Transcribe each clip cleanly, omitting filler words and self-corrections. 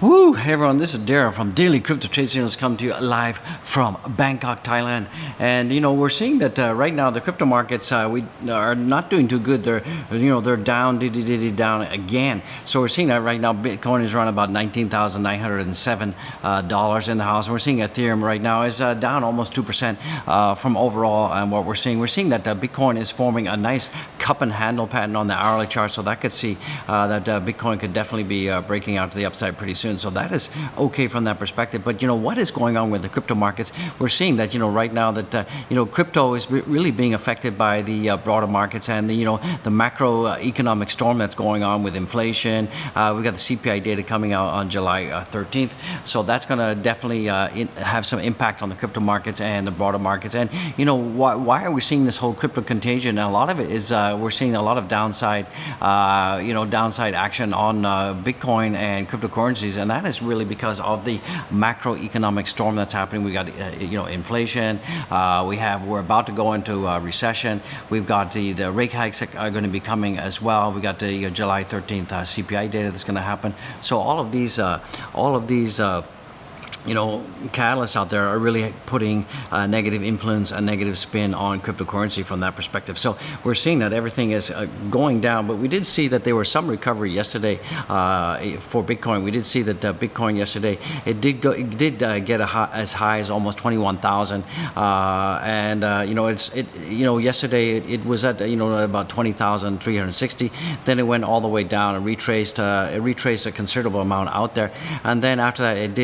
Woo! Hey everyone, this is Daryl from Daily Crypto Trade Signals, come to you live from Bangkok, Thailand. And we're seeing that right now the crypto markets we are not doing too good. They're down, down again. So we're seeing that right now Bitcoin is around about $19,907 in the house. And we're seeing Ethereum right now is down almost 2% from overall. And what we're seeing that Bitcoin is forming a nice cup and handle pattern on the hourly chart. So that could see that Bitcoin could definitely be breaking out to the upside pretty soon. So that is okay from that perspective. But what is going on with the crypto markets? We're seeing that right now that crypto is really being affected by the broader markets and the macroeconomic storm that's going on with inflation. We've got the CPI data coming out on July 13th. So that's going to definitely have some impact on the crypto markets and the broader markets. And why are we seeing this whole crypto contagion? And a lot of it is we're seeing a lot of downside action on Bitcoin and cryptocurrencies, and that is really because of the macroeconomic storm that's happening. We got inflation. We're about to go into recession. We've got the rate hikes that are going to be coming as well. We got the July 13th CPI data that's going to happen. So all of these catalysts out there are really putting a negative influence, a negative spin on cryptocurrency from that perspective. So we're seeing that everything is going down, but we did see that there was some recovery yesterday for Bitcoin. We did see that Bitcoin yesterday, it did get as high as almost 21,000, yesterday it was at about 20,360. Then it went all the way down and retraced a considerable amount out there, and then after that it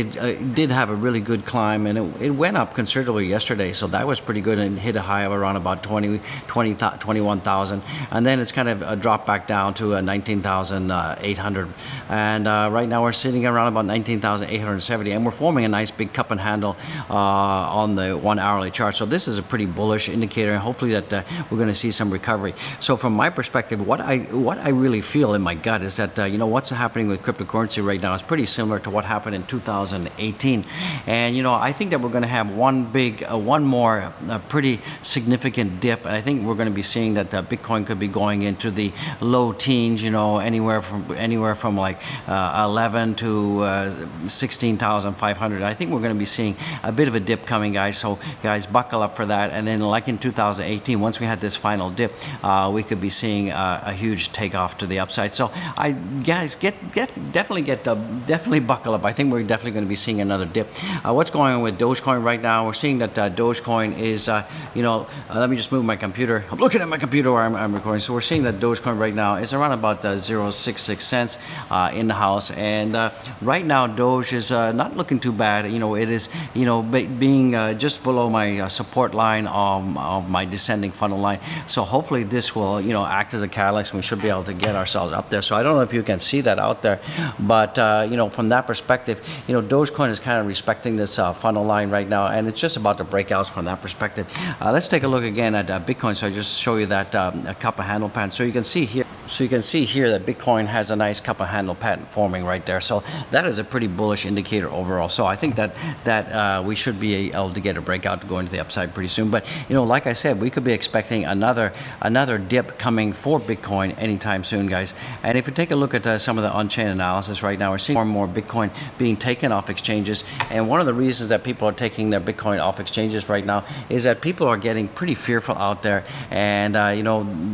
did have a really good climb, and it went up considerably yesterday, so that was pretty good and hit a high of around about 21,000, and then it's kind of dropped back down to 19,800, and right now we're sitting around about 19,870, and we're forming a nice big cup and handle on the 1 hourly chart. So this is a pretty bullish indicator, and hopefully that we're going to see some recovery. So from my perspective, what I really feel in my gut is that what's happening with cryptocurrency right now is pretty similar to what happened in 2018. And I think that we're going to have one more pretty significant dip, and I think we're going to be seeing that Bitcoin could be going into the low teens, anywhere from like 11 to 16,500. I think we're going to be seeing a bit of a dip coming, guys. So guys, buckle up for that. And then like in 2018, once we had this final dip, we could be seeing a huge takeoff to the upside. So definitely buckle up. I think we're definitely going to be seeing another dip. What's going on with Dogecoin right now? We're seeing that Dogecoin is, let me just move my computer. I'm looking at my computer where I'm recording. So we're seeing that Dogecoin right now is around about 0.66 cents in the house. And right now, Doge is not looking too bad. It is, being just below my support line of my descending funnel line. So hopefully this will, act as a catalyst, and we should be able to get ourselves up there. So I don't know if you can see that out there, but, from that perspective, Dogecoin is kind of respecting this funnel line right now, and it's just about to break out from that perspective. Let's take a look again at Bitcoin. So I just show you that a cup of handle pattern. So you can see here that Bitcoin has a nice cup of handle pattern forming right there. So that is a pretty bullish indicator overall. So I think that we should be able to get a breakout to go into the upside pretty soon. But like I said, we could be expecting another dip coming for Bitcoin anytime soon, guys. And if you take a look at some of the on-chain analysis right now, we're seeing more and more Bitcoin being taken off exchanges. And one of the reasons that people are taking their Bitcoin off exchanges right now is that people are getting pretty fearful out there, and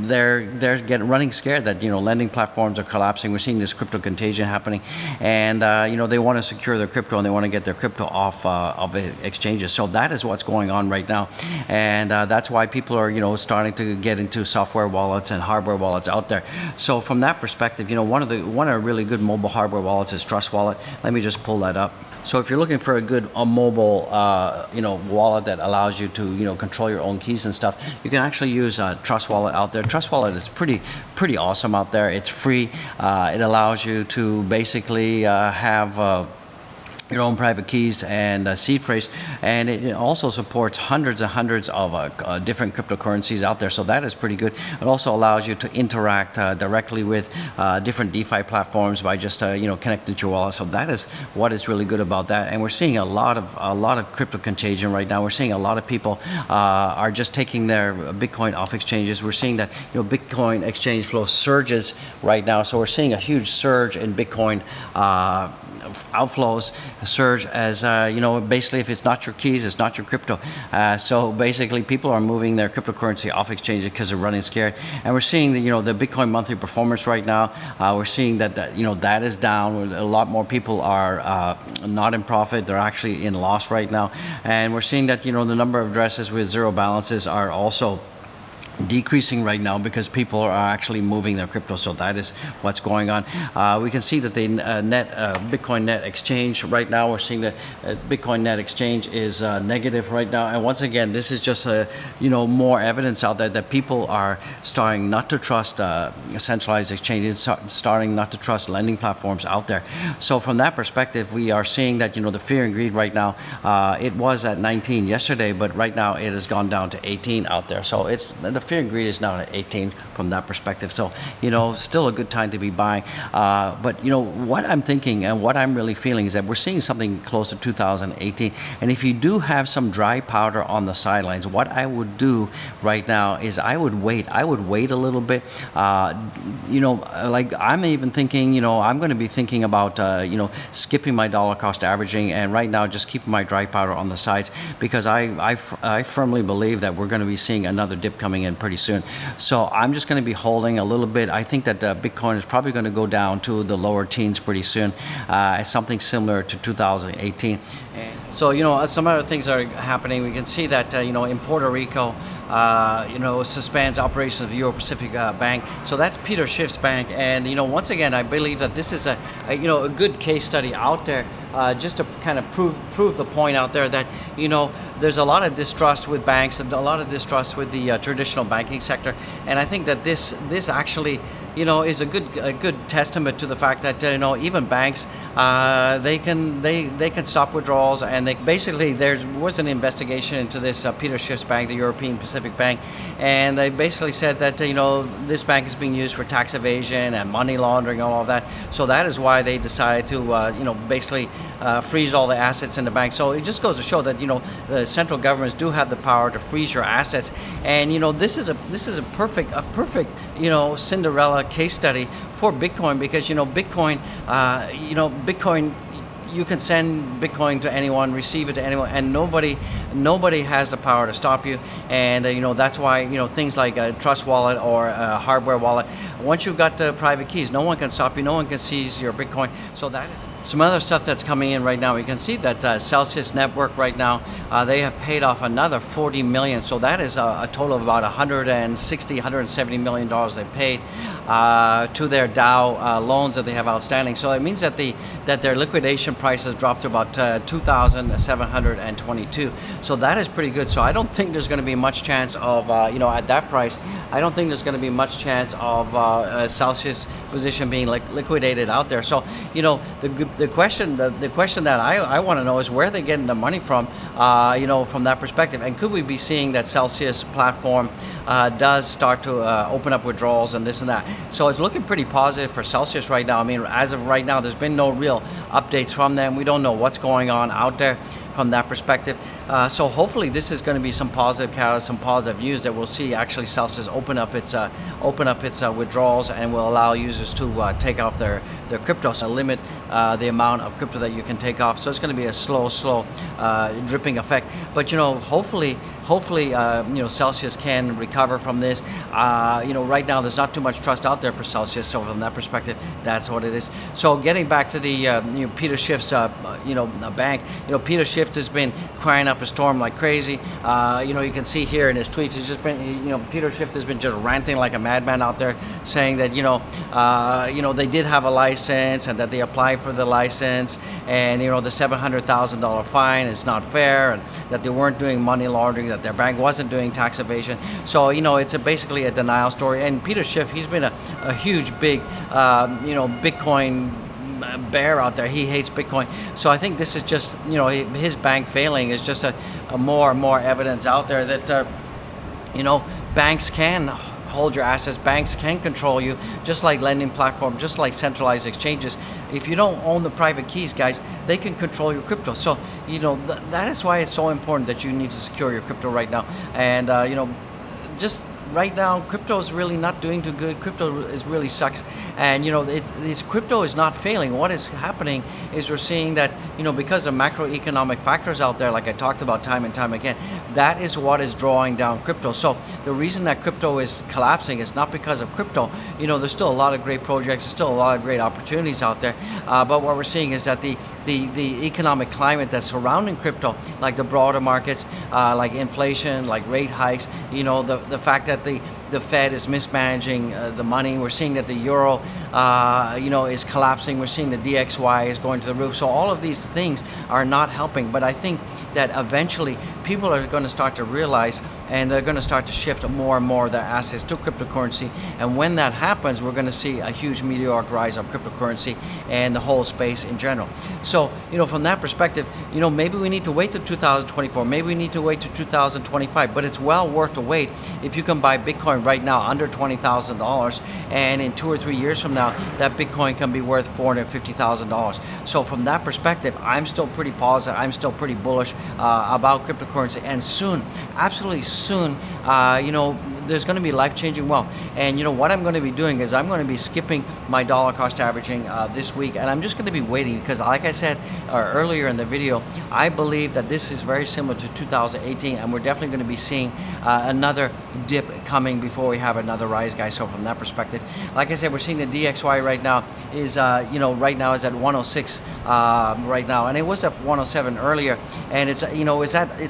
they're running scared that lending platforms are collapsing. We're seeing this crypto contagion happening, and they want to secure their crypto, and they want to get their crypto off of exchanges. So that is what's going on right now, and that's why people are starting to get into software wallets and hardware wallets out there. So from that perspective, one of the really good mobile hardware wallets is Trust Wallet. Let me just pull that up. So if you're looking for a good mobile, wallet that allows you to, control your own keys and stuff, you can actually use Trust Wallet out there. Trust Wallet is pretty awesome out there. It's free. It allows you to basically have your own private keys and seed phrase, and it also supports hundreds and hundreds of different cryptocurrencies out there. So that is pretty good. It also allows you to interact directly with different DeFi platforms by just connecting to your wallet. So that is what is really good about that. And we're seeing a lot of crypto contagion right now. We're seeing a lot of people are just taking their Bitcoin off exchanges. We're seeing that Bitcoin exchange flow surges right now. So we're seeing a huge surge in Bitcoin outflows surge as basically if it's not your keys, it's not your crypto. So basically people are moving their cryptocurrency off exchanges because they're running scared. And we're seeing the Bitcoin monthly performance right now. We're seeing that that is down. A lot more people are not in profit. They're actually in loss right now. And we're seeing that the number of addresses with zero balances are also decreasing right now because people are actually moving their crypto. So that is what's going on. We can see that the Bitcoin net exchange right now, we're seeing that Bitcoin net exchange is negative right now. And once again, this is just more evidence out there that people are starting not to trust centralized exchanges, starting not to trust lending platforms out there. So from that perspective, we are seeing that the fear and greed right now, it was at 19 yesterday, but right now it has gone down to 18 out there. So it's the fear and greed is now at 18 from that perspective. So, still a good time to be buying. But, what I'm thinking and what I'm really feeling is that we're seeing something close to 2018. And if you do have some dry powder on the sidelines, what I would do right now is I would wait. I would wait a little bit. Like I'm even thinking, I'm going to be thinking about, skipping my dollar cost averaging and right now just keeping my dry powder on the sides because I firmly believe that we're going to be seeing another dip coming in pretty soon. So I'm just going to be holding a little bit. I think that Bitcoin is probably going to go down to the lower teens pretty soon, something similar to 2018. So some other things are happening. We can see that in Puerto Rico, suspends operations of Euro Pacific Bank. So that's Peter Schiff's bank. And once again, I believe that this is a good case study out there, just to kind of prove the point out there that there's a lot of distrust with banks and a lot of distrust with the traditional banking sector. And I think that this actually is a good testament to the fact that even banks they can stop withdrawals, and there was an investigation into this Peter Schiff's bank, the European Pacific Bank, and they basically said that this bank is being used for tax evasion and money laundering and all of that. So that is why they decided to basically freeze all the assets in the bank. So it just goes to show that the central governments do have the power to freeze your assets, and this is a perfect Cinderella case study for Bitcoin because Bitcoin you can send Bitcoin to anyone, receive it to anyone, and nobody has the power to stop you. And that's why things like a trust wallet or a hardware wallet, once you've got the private keys, no one can stop you, no one can seize your Bitcoin. So that is some other stuff that's coming in right now. We can see that Celsius Network right now, they have paid off another 40 million. So that is a total of about 170 million dollars they paid to their DAO loans that they have outstanding. So it means that their liquidation price has dropped to about 2,722. So that is pretty good. So I don't think there's going to be much chance of at that price, I don't think there's going to be much chance of Celsius position being liquidated out there. So the question that I want to know is where are they getting the money from, from that perspective, and could we be seeing that Celsius platform does start to open up withdrawals and this and that. So it's looking pretty positive for Celsius right now. I mean, as of right now, there's been no real updates from them. We don't know what's going on out there from that perspective. So hopefully this is going to be some positive catalyst, some positive news that we'll see actually Celsius open up its withdrawals and will allow users to take off their crypto, so limit the amount of crypto that you can take off. So it's going to be a slow dripping effect. But hopefully Celsius can recover from this. Right now there's not too much trust out there for Celsius. So from that perspective, that's what it is. So getting back to the Peter Schiff's bank. Peter Schiff has been crying up a storm like crazy. You can see here in his tweets, he's just been, Peter Schiff has been just ranting like a madman out there, saying that they did have a license and that they applied for the license, and the $700,000 fine is not fair, and that they weren't doing money laundering, that their bank wasn't doing tax evasion. So it's basically a denial story. And Peter Schiff, he's been a huge big Bitcoin bear out there. He hates Bitcoin. So I think this is just his bank failing is just a more and more evidence out there that banks can hold your assets, banks can control you, just like lending platforms, just like centralized exchanges. If you don't own the private keys, guys, they can control your crypto. So that is why it's so important that you need to secure your crypto right now. And just right now crypto is really not doing too good. Crypto is really sucks, and it's crypto is not failing. What is happening is we're seeing that because of macroeconomic factors out there, like I talked about time and time again, that is what is drawing down crypto. So the reason that crypto is collapsing is not because of crypto. There's still a lot of great projects, there's still a lot of great opportunities out there, but what we're seeing is that the economic climate that's surrounding crypto, like the broader markets, like inflation, like rate hikes, the fact that the Fed is mismanaging the money. We're seeing that the euro, is collapsing. We're seeing the DXY is going to the roof. So all of these things are not helping. But I think that eventually people are going to start to realize, and they're going to start to shift more and more of their assets to cryptocurrency. And when that happens, we're going to see a huge meteoric rise of cryptocurrency and the whole space in general. So, from that perspective, maybe we need to wait till 2024. Maybe we need to wait till 2025. But it's well worth the wait if you can buy Bitcoin right now under $20,000, and in 2 or 3 years from now, that Bitcoin can be worth $450,000. So from that perspective, I'm still pretty positive. I'm still pretty bullish about cryptocurrency, and soon, absolutely soon, there's going to be life-changing wealth. And what I'm going to be doing is I'm going to be skipping my dollar cost averaging this week, and I'm just going to be waiting because, like I said earlier in the video, I believe that this is very similar to 2018, and we're definitely going to be seeing another dip coming before we have another rise, guys. So from that perspective, like I said, we're seeing the DXY right now is right now is at 106 right now, and it was at 107 earlier, and it's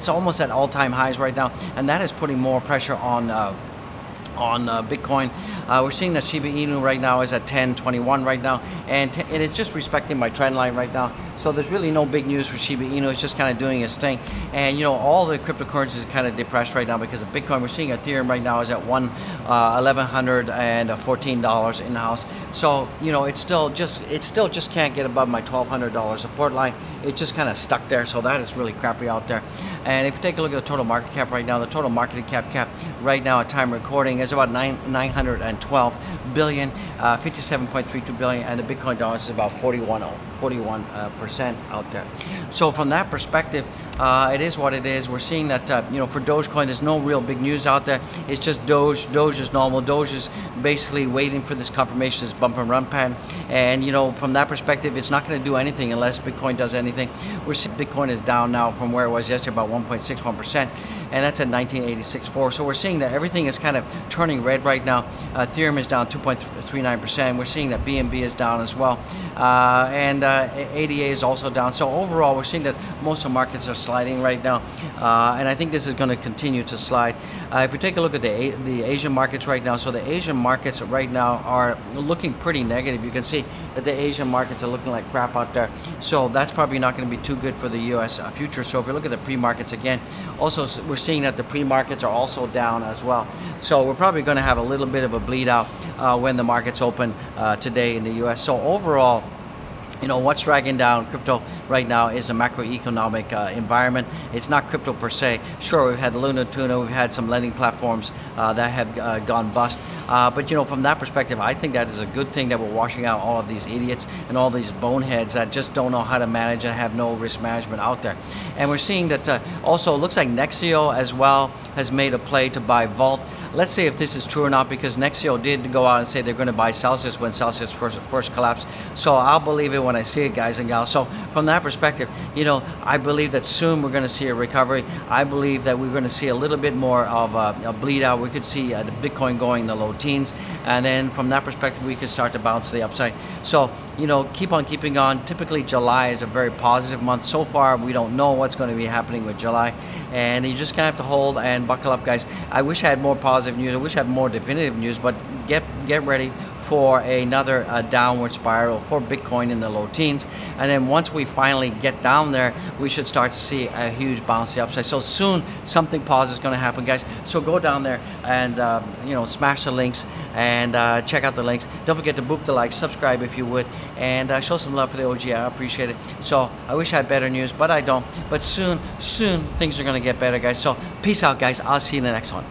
almost at all-time highs right now, and that is putting more pressure on Bitcoin. We're seeing that Shiba Inu right now is at 10.21 right now, and it's just respecting my trend line right now. So there's really no big news for Shiba Inu. It's just kind of doing its thing. And all the cryptocurrencies are kind of depressed right now because of Bitcoin. We're seeing Ethereum right now is at $1,114 in the house. So it still just can't get above my $1,200 support line. It's just kind of stuck there. So that is really crappy out there. And if you take a look at the total market cap right now, the total market cap right now at time recording is about 912 billion, 57.32 billion, and the Bitcoin dollars is about 41% out there. So from that perspective, it is what it is. We're seeing that for Dogecoin, there's no real big news out there. It's just Doge. Doge is normal. Doge is basically waiting for this confirmation, this bump and run pattern. And from that perspective, it's not going to do anything unless Bitcoin does anything. We're seeing Bitcoin is down now from where it was yesterday, about 1.61%, and that's at 1986.4. So we're seeing that everything is kind of turning red right now. Ethereum is down 2.39%. We're seeing that BNB is down as well, and ADA is also down. So overall, we're seeing that most of the markets are sliding right now, and I think this is going to continue to slide. If we take a look at the Asian markets right now, so the Asian markets right now are looking pretty negative. You can see that the Asian markets are looking like crap out there. So that's probably not going to be too good for the U.S. future. So if we look at the pre-markets again, also we're seeing that the pre-markets are also down as well. So we're probably going to have a little bit of a bleed out when the markets open today in the U.S. So overall, what's dragging down crypto right now is a macroeconomic environment. It's not crypto per se. Sure, we've had Luna Tuna, we've had some lending platforms that have gone bust. But from that perspective, I think that is a good thing that we're washing out all of these idiots and all these boneheads that just don't know how to manage and have no risk management out there. And we're seeing that also it looks like Nexio as well has made a play to buy Vault. Let's see if this is true or not, because Nexio did go out and say they're going to buy Celsius when Celsius first collapsed. So I'll believe it when I see it, guys and gals. So from that perspective, I believe that soon we're going to see a recovery. I believe that we're going to see a little bit more of a bleed out. We could see the Bitcoin going in the low teens, and then from that perspective, we could start to bounce to the upside. So keep on keeping on. Typically, July is a very positive month. So far, we don't know what's going to be happening with July, and you just kind of have to hold and buckle up, guys. I wish I had more positive news. I wish I had more definitive news, but get ready for another downward spiral for Bitcoin in the low teens. And then once we finally get down there, we should start to see a huge bounce to the upside. So soon, something positive is going to happen, guys. So go down there and smash the links and check out the links. Don't forget to boop the like, subscribe if you would, and show some love for the OG. I appreciate it. So I wish I had better news, but I don't. But soon things are going to get better, guys. So peace out, guys. I'll see you in the next one.